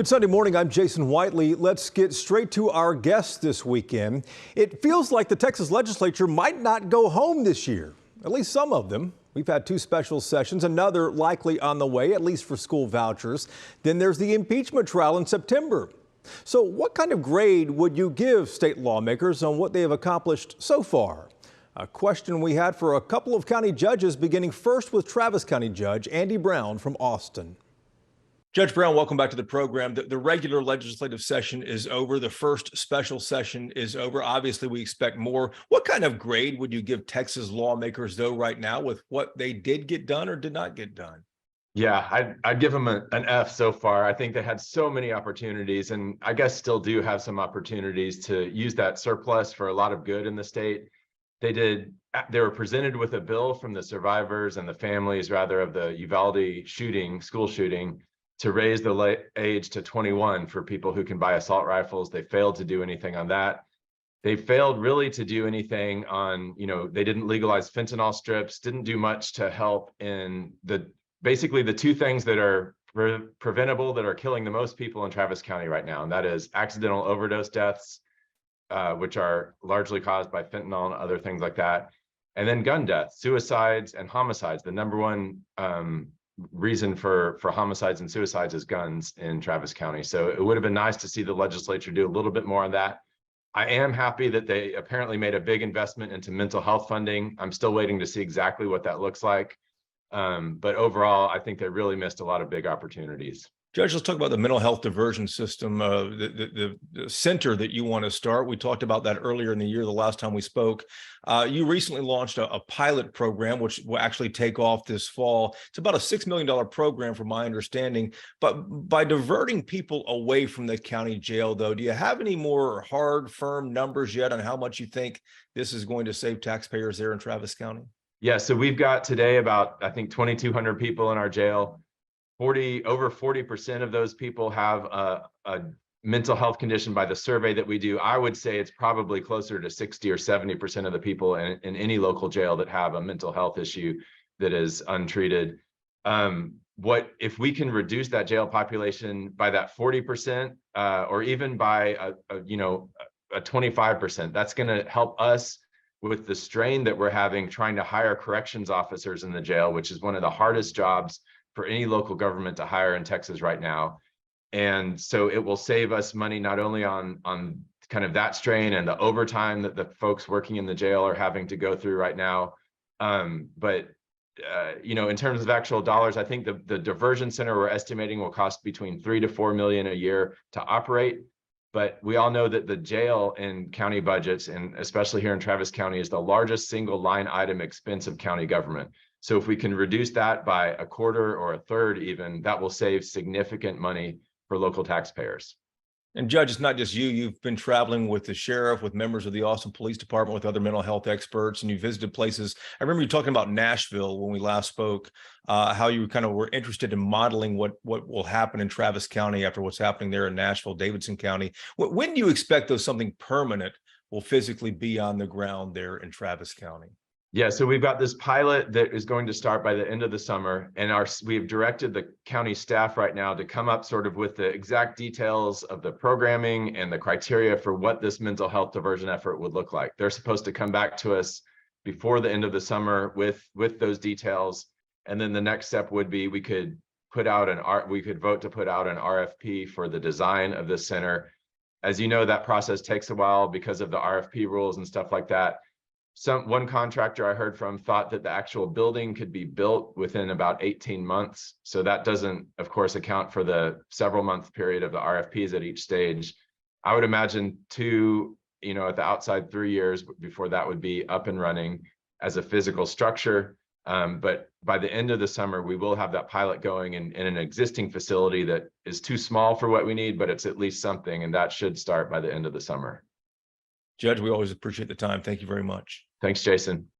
Good Sunday morning. I'm Jason Whiteley. Let's get straight to our guests this weekend. It feels like the Texas legislature might not go home this year, at least some of them. We've had two special sessions, another likely on the way, at least for school vouchers. Then there's the impeachment trial in September. So what kind of grade would you give state lawmakers on what they have accomplished so far? A question we had for a couple of county judges, beginning first with Travis County Judge Andy Brown from Austin. Judge Brown, welcome back to the program. The regular legislative session is over. The first special session is over. Obviously, we expect more. What kind of grade would you give Texas lawmakers, though, right now with what they did get done or did not get done? Yeah, I'd give them an F so far. I think they had so many opportunities, and I guess still do have some opportunities to use that surplus for a lot of good in the state. They were presented with a bill from the survivors and the families, rather, of the Uvalde school shooting, to raise the age to 21 for people who can buy assault rifles. They failed to do anything on that. They failed really to do anything on, they didn't legalize fentanyl strips, didn't do much to help in basically the two things that are preventable, that are killing the most people in Travis County right now. And that is accidental overdose deaths, which are largely caused by fentanyl and other things like that. And then gun deaths, suicides and homicides. The number one reason for homicides and suicides is guns in Travis County. So it would have been nice to see the legislature do a little bit more on that. I am happy that they apparently made a big investment into mental health funding. I'm still waiting to see exactly what that looks like. But overall, I think they really missed a lot of big opportunities. Judge, let's talk about the mental health diversion system, the center that you want to start. We talked about that earlier in the year, the last time we spoke. You recently launched a pilot program, which will actually take off this fall. It's about a $6 million program, from my understanding. But by diverting people away from the county jail, though, do you have any more hard, firm numbers yet on how much you think this is going to save taxpayers there in Travis County? Yeah, so we've got today about, I think, 2,200 people in our jail. Over 40% of those people have a mental health condition by the survey that we do. I would say it's probably closer to 60 or 70% of the people in any local jail that have a mental health issue that is untreated. What if we can reduce that jail population by that 40%, or even by a 25%? That's going to help us with the strain that we're having trying to hire corrections officers in the jail, which is one of the hardest jobs for any local government to hire in Texas right now. And so it will save us money not only on kind of that strain and the overtime that the folks working in the jail are having to go through right now, but in terms of actual dollars, I think the diversion center we're estimating will cost between $3 to $4 million a year to operate. But we all know that the jail in county budgets, and especially here in Travis County, is the largest single line item expense of county government. So if we can reduce that by a quarter or a third even, that will save significant money for local taxpayers. And Judge, it's not just you. You've been traveling with the sheriff, with members of the Austin Police Department, with other mental health experts, and you visited places. I remember you talking about Nashville when we last spoke, how you kind of were interested in modeling what will happen in Travis County after what's happening there in Nashville, Davidson County. When do you expect, though, something permanent will physically be on the ground there in Travis County? Yeah, so we've got this pilot that is going to start by the end of the summer, and we've directed the county staff right now to come up sort of with the exact details of the programming and the criteria for what this mental health diversion effort would look like. They're supposed to come back to us before the end of the summer with those details, and then the next step would be we could vote to put out an RFP for the design of this center. As you know, that process takes a while because of the RFP rules and stuff like that. One contractor I heard from thought that the actual building could be built within about 18 months. So that doesn't, of course, account for the several month period of the RFPs at each stage. I would imagine at the outside 3 years before that would be up and running as a physical structure. But by the end of the summer, we will have that pilot going in an existing facility that is too small for what we need, but it's at least something, and that should start by the end of the summer. Judge, we always appreciate the time. Thank you very much. Thanks, Jason.